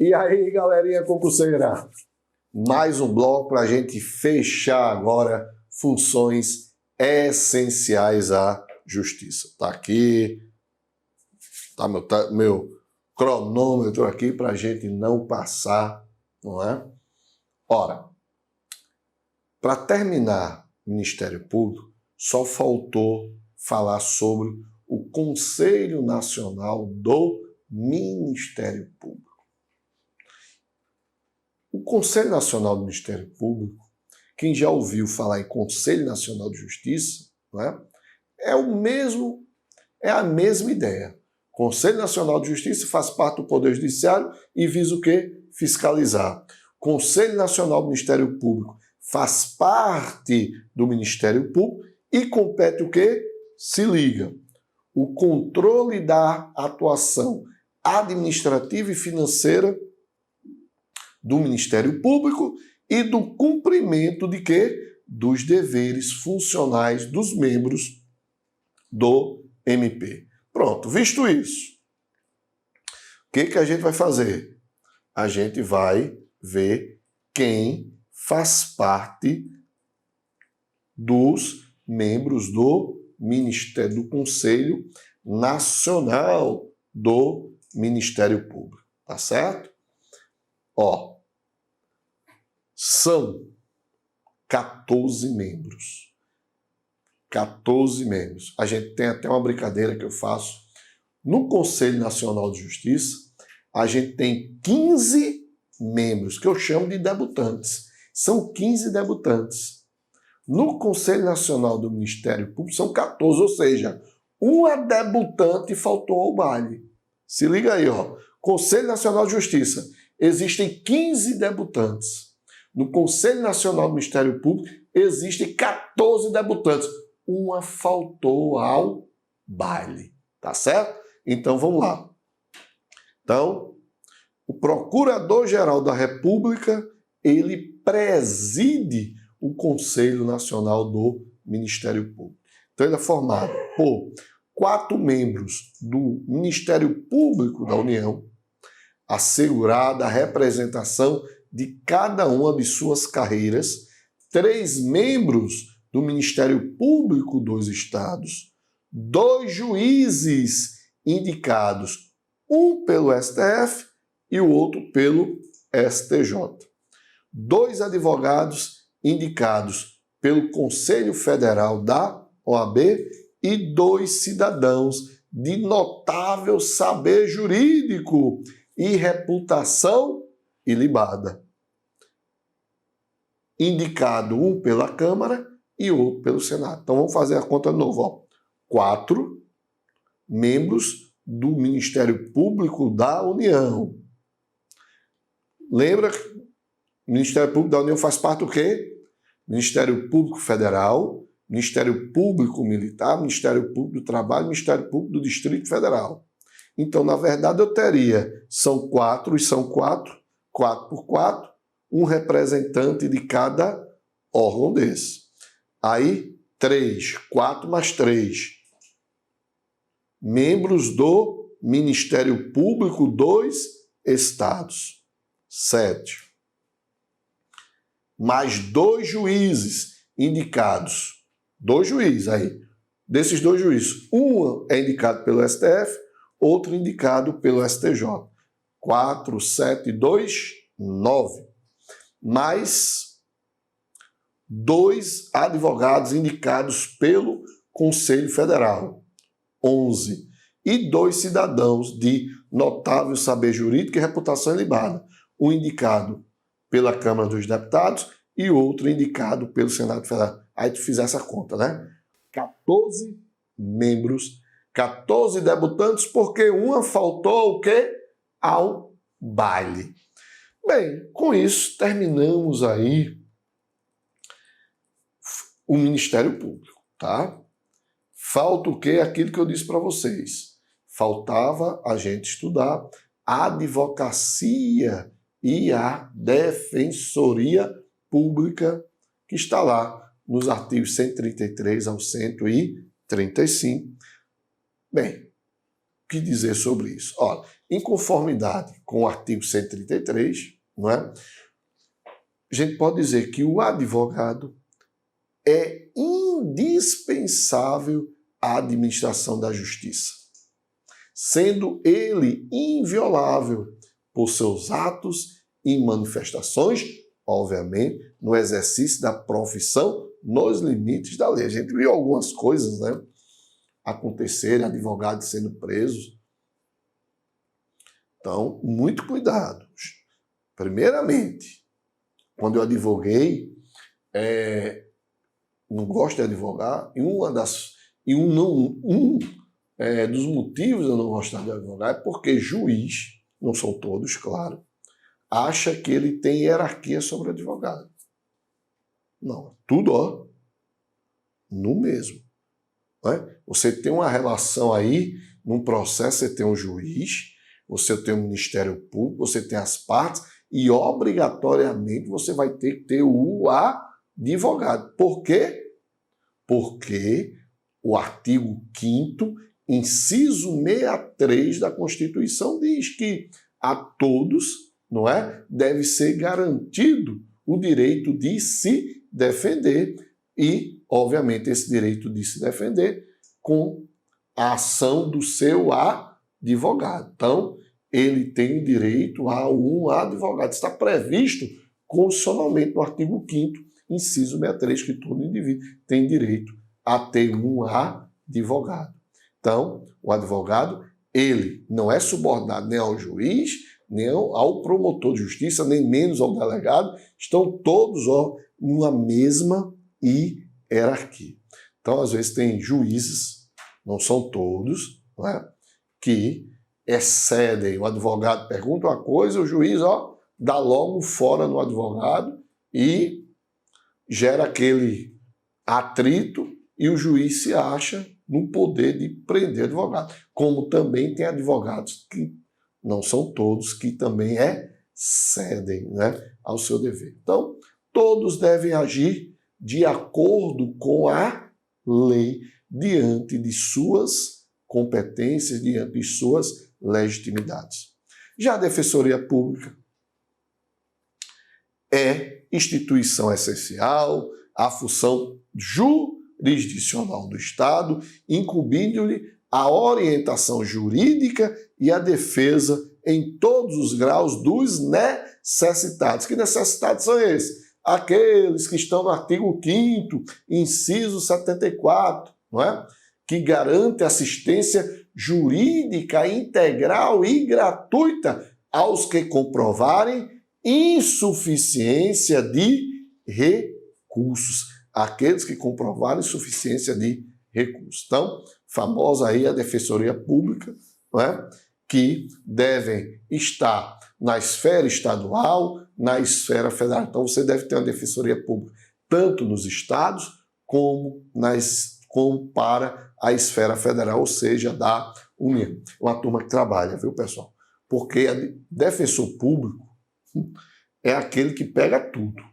E aí, galerinha concurseira, mais um bloco para a gente fechar agora funções essenciais à justiça. Tá aqui, tá meu cronômetro aqui para a gente não passar, não é? Ora, para terminar o Ministério Público, só faltou falar sobre o Conselho Nacional do Ministério Público. O Conselho Nacional do Ministério Público, quem já ouviu falar em Conselho Nacional de Justiça, não é? É a mesma ideia. Conselho Nacional de Justiça faz parte do Poder Judiciário e visa o quê? Fiscalizar. Conselho Nacional do Ministério Público faz parte do Ministério Público e compete o quê? Se liga. O controle da atuação administrativa e financeira do Ministério Público e do cumprimento de quê? Dos deveres funcionais dos membros do MP. Pronto, visto isso, o que a gente vai fazer? A gente vai ver quem faz parte dos membros do Ministério, do Conselho Nacional do Ministério Público, tá certo? Ó, são 14 membros. 14 membros. A gente tem até uma brincadeira que eu faço. No Conselho Nacional de Justiça, a gente tem 15 membros, que eu chamo de debutantes. São 15 debutantes. No Conselho Nacional do Ministério Público são 14, ou seja, uma debutante faltou ao baile. Se liga aí, ó. Conselho Nacional de Justiça. Existem 15 debutantes. No Conselho Nacional do Ministério Público existem 14 debutantes. Uma faltou ao baile. Tá certo? Então vamos lá. Então, o Procurador-Geral da República, ele preside o Conselho Nacional do Ministério Público. Então ele é formado por 4 membros do Ministério Público da União, assegurada a representação de cada uma de suas carreiras, 3 membros do Ministério Público dos Estados, 2 juízes indicados, um pelo STF e o outro pelo STJ, 2 advogados indicados pelo Conselho Federal da OAB e 2 cidadãos de notável saber jurídico e reputação ilibada. Indicado um pela Câmara e outro pelo Senado. Então vamos fazer a conta de novo. Ó. 4 membros do Ministério Público da União. Lembra que o Ministério Público da União faz parte do quê? Ministério Público Federal, Ministério Público Militar, Ministério Público do Trabalho, Ministério Público do Distrito Federal. Então, na verdade, eu teria, são 4 e são 4 por 4, um representante de cada órgão desse. Aí, 3, 4 mais 3. Membros do Ministério Público dos Estados. 7. Mais 2 juízes indicados. 2 juízes aí. Desses 2 juízes, um é indicado pelo STF, outro indicado pelo STJ. 4, 7, 2, 9. Mais 2 advogados indicados pelo Conselho Federal. 11. E 2 cidadãos de notável saber jurídico e reputação ilibada. Um indicado pela Câmara dos Deputados e outro indicado pelo Senado Federal. Aí tu fizer essa conta, né? 14 membros, 14 debutantes, porque uma faltou o quê? Ao baile. Bem, com isso terminamos aí o Ministério Público, tá? Falta o quê? Aquilo que eu disse para vocês. Faltava a gente estudar a advocacia e a defensoria pública, que está lá nos artigos 133 ao 135. Bem, que dizer sobre isso? Olha, em conformidade com o artigo 133, não é? A gente pode dizer que o advogado é indispensável à administração da justiça, sendo ele inviolável por seus atos e manifestações, obviamente, no exercício da profissão nos limites da lei. A gente viu algumas coisas, né, acontecerem, advogados sendo presos. Então, muito cuidado. Primeiramente, quando eu advoguei, não gosto de advogar, e dos motivos de eu não gostar de advogar é porque juiz, não são todos, claro, acha que ele tem hierarquia sobre o advogado. Não, tudo, ó, no mesmo. Não é? Você tem uma relação aí, num processo você tem um juiz, você tem o Ministério Público, você tem as partes, e obrigatoriamente você vai ter que ter o advogado. Por quê? Porque o artigo 5º, inciso 63 da Constituição diz que a todos, não é, deve ser garantido o direito de se defender e, obviamente, esse direito de se defender com a ação do seu advogado. Então, ele tem o direito a um advogado. Está previsto constitucionalmente no artigo 5º, inciso 63, que todo indivíduo tem direito a ter um advogado. Então, o advogado, ele não é subordinado nem ao juiz, nem ao promotor de justiça, nem menos ao delegado, estão todos, ó, numa mesma hierarquia. Então, às vezes, tem juízes, não são todos, não é, que excedem. O advogado pergunta uma coisa, o juiz, ó, dá logo fora no advogado e gera aquele atrito e o juiz se acha no poder de prender o advogado. Como também tem advogados que não são todos, que também excedem, né, ao seu dever. Então, todos devem agir de acordo com a lei, diante de suas competências, diante de suas legitimidades. Já a Defensoria Pública é instituição essencial, a função jurisdicional do Estado, incumbindo-lhe a orientação jurídica e a defesa em todos os graus dos necessitados. Que necessitados são esses? Aqueles que estão no artigo 5º, inciso 74, não é? Que garante assistência jurídica integral e gratuita aos que comprovarem insuficiência de recursos. Aqueles que comprovarem insuficiência de recursos. Então, famosa aí a Defensoria Pública, não é? Que devem estar na esfera estadual, na esfera federal. Então, você deve ter uma Defensoria Pública tanto nos estados como para a esfera federal, ou seja, da União. Uma turma que trabalha, viu, pessoal? Porque defensor público é aquele que pega tudo.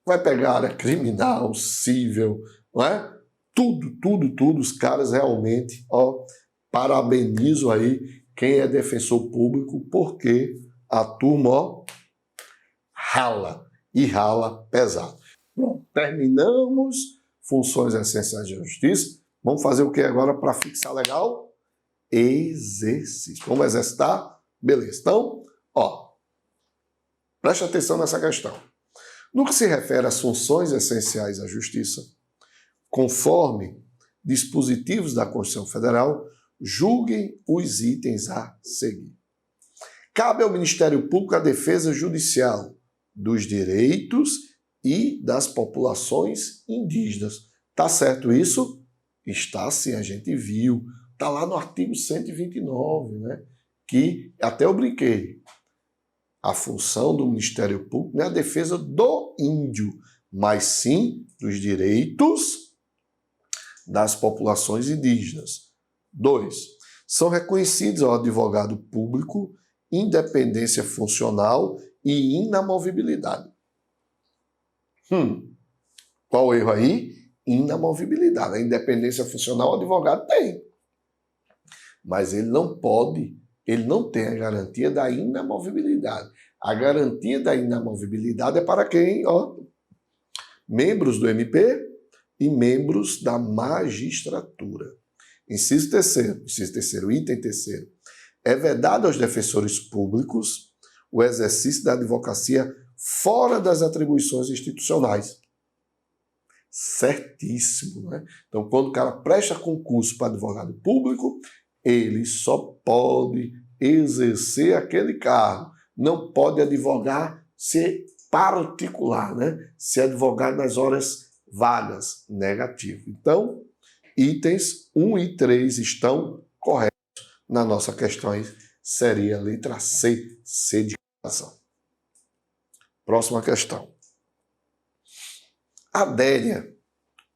Vai pegar a área criminal, civil, não é? Tudo. Os caras realmente, ó, parabenizo aí quem é defensor público, porque a turma, ó, rala e rala pesado. Pronto, terminamos funções essenciais da justiça. Vamos fazer o que agora para fixar legal? Exercício. Vamos exercitar? Beleza. Então, ó, preste atenção nessa questão. No que se refere às funções essenciais da justiça, conforme dispositivos da Constituição Federal, julguem os itens a seguir. Cabe ao Ministério Público a defesa judicial dos direitos e das populações indígenas. Tá certo isso? Está sim, a gente viu. Está lá no artigo 129, né? Que até eu brinquei. A função do Ministério Público não é a defesa do índio, mas sim dos direitos das populações indígenas. 2. São reconhecidos ao advogado público independência funcional e inamovibilidade. Qual o erro aí? Inamovibilidade. A independência funcional o advogado tem. mas ele não pode, ele não tem a garantia da inamovibilidade. A garantia da inamovibilidade é para quem? Membros do MP e membros da magistratura. Inciso terceiro, item terceiro. É vedado aos defensores públicos o exercício da advocacia fora das atribuições institucionais. Certíssimo, né? Então, quando o cara presta concurso para advogado público, ele só pode exercer aquele cargo. Não pode advogar ser particular, né? Ser advogado nas horas vagas, negativo. Então, itens 1 e 3 estão corretos na nossa questão. Seria a letra C, C de casação. Próxima questão. Adélia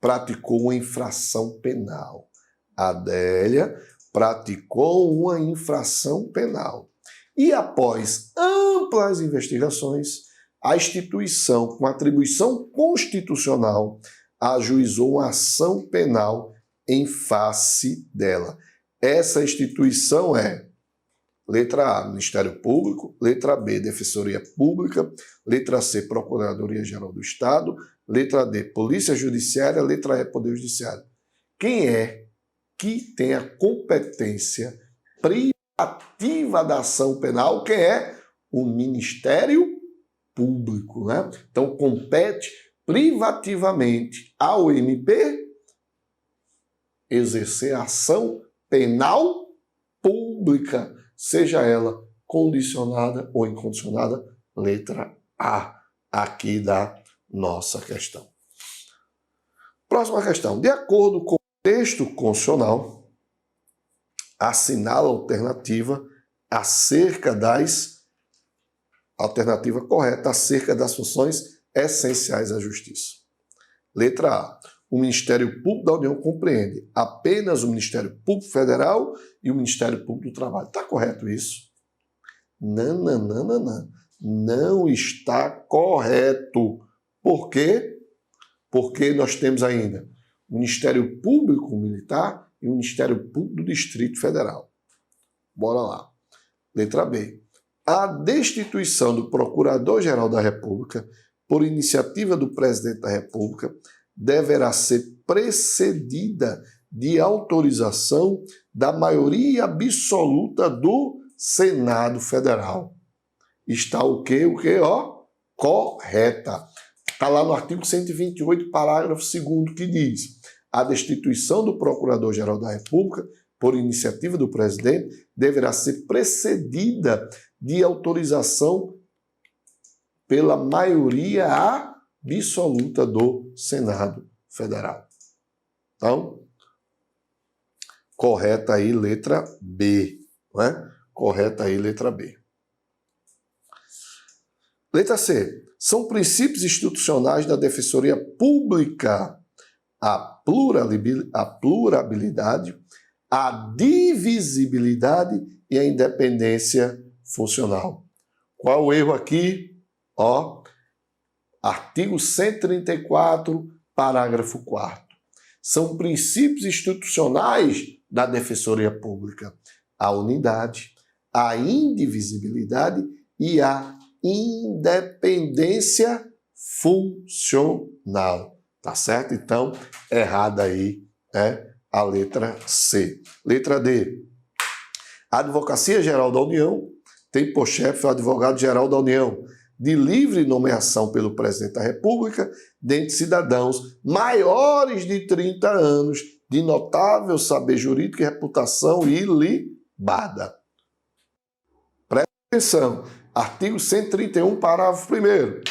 praticou uma infração penal. Adélia praticou uma infração penal. E após amplas investigações, a instituição com atribuição constitucional ajuizou uma ação penal em face dela. Essa instituição é letra A, Ministério Público, letra B, Defensoria Pública, letra C, Procuradoria-Geral do Estado, letra D, Polícia Judiciária, letra E, Poder Judiciário. Quem é que tem a competência privativa da ação penal? Quem é? O Ministério Público, né? Então, compete privativamente ao MP exercer a ação penal pública, seja ela condicionada ou incondicionada, letra A, aqui da nossa questão. Próxima questão. De acordo com o texto constitucional, assinala a alternativa correta acerca das funções essenciais à justiça. Letra A. O Ministério Público da União compreende apenas o Ministério Público Federal e o Ministério Público do Trabalho. Está correto isso? Não. Não está correto. Por quê? Porque nós temos ainda o Ministério Público Militar e o Ministério Público do Distrito Federal. Bora lá. Letra B. A destituição do Procurador-Geral da República, por iniciativa do Presidente da República, deverá ser precedida de autorização da maioria absoluta do Senado Federal. Está o quê? Correta. Está lá no artigo 128, parágrafo 2º, que diz: a destituição do Procurador-Geral da República, por iniciativa do Presidente, deverá ser precedida de autorização pela maioria absoluta do Senado Federal. Então, correta aí, letra B. Não é? Correta aí, letra B. Letra C. São princípios institucionais da Defensoria Pública a pluralidade, a divisibilidade e a independência funcional. Qual o erro aqui? Artigo 134, parágrafo 4º. São princípios institucionais da Defensoria Pública a unidade, a indivisibilidade e a independência funcional. Tá certo? Então, errada aí é a letra C. Letra D. A Advocacia Geral da União tem por chefe o Advogado-Geral da União, de livre nomeação pelo Presidente da República, dentre cidadãos maiores de 30 anos, de notável saber jurídico e reputação ilibada. Presta atenção. Artigo 131, parágrafo 1º.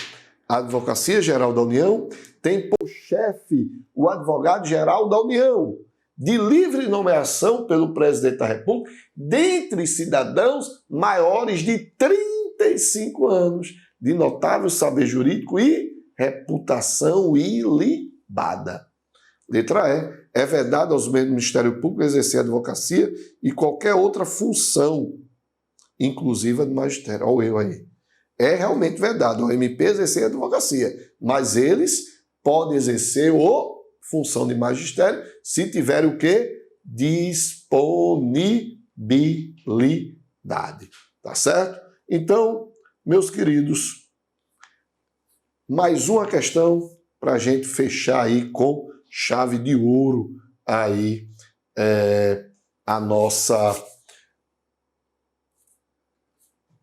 A Advocacia Geral da União tem por chefe o Advogado-Geral da União, de livre nomeação pelo Presidente da República, dentre cidadãos maiores de 35 anos, de notável saber jurídico e reputação ilibada. Letra E. É vedado aos membros do Ministério Público exercer a advocacia e qualquer outra função, inclusive a do magistério. Olha o erro aí. É realmente vedado ao MP exercer a advocacia, mas eles podem exercer a função de magistério se tiverem o quê? Disponibilidade. tá certo? Então, meus queridos, mais uma questão para a gente fechar aí com chave de ouro aí a nossa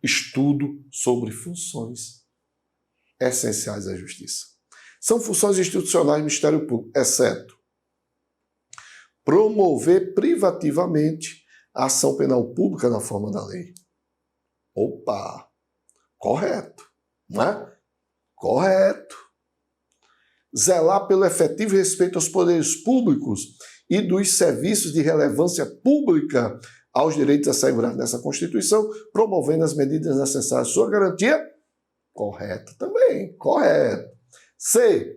estudo sobre funções essenciais da justiça. São funções institucionais do Ministério Público, exceto promover privativamente a ação penal pública na forma da lei. Opa! Correto, não é? Correto. Zelar pelo efetivo respeito aos poderes públicos e dos serviços de relevância pública aos direitos assegurados nessa Constituição, promovendo as medidas necessárias à sua garantia. Correto também, correto. C.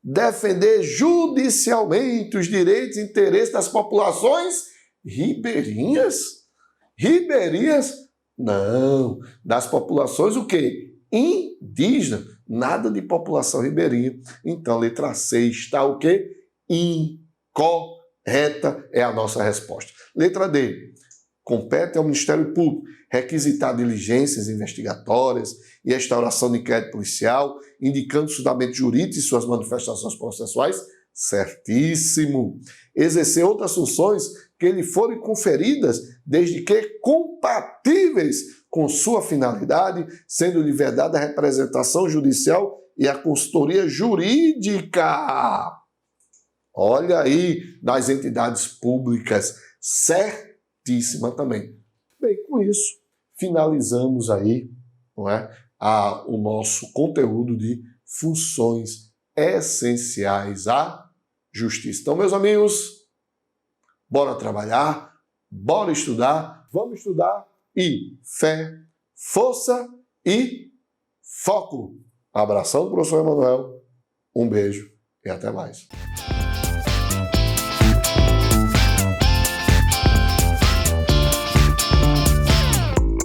Defender judicialmente os direitos e interesses das populações ribeirinhas. Ribeirinhas? Não. Das populações o quê? Indígenas. Nada de população ribeirinha. Então, letra C está o quê? Incorreta é a nossa resposta. Letra D. Compete ao Ministério Público requisitar diligências investigatórias e instauração de inquérito policial, indicando os fundamentos jurídicos e suas manifestações processuais? Certíssimo. Exercer outras funções que lhe forem conferidas, desde que compatíveis com sua finalidade, sendo-lhe vedada a representação judicial e a consultoria jurídica. Olha aí, das entidades públicas, certíssima também. Bem, com isso, finalizamos aí, não é, o nosso conteúdo de funções essenciais à justiça. Então, meus amigos, bora trabalhar, bora estudar, vamos estudar e fé, força e foco. Abração do professor Emanuel, um beijo e até mais.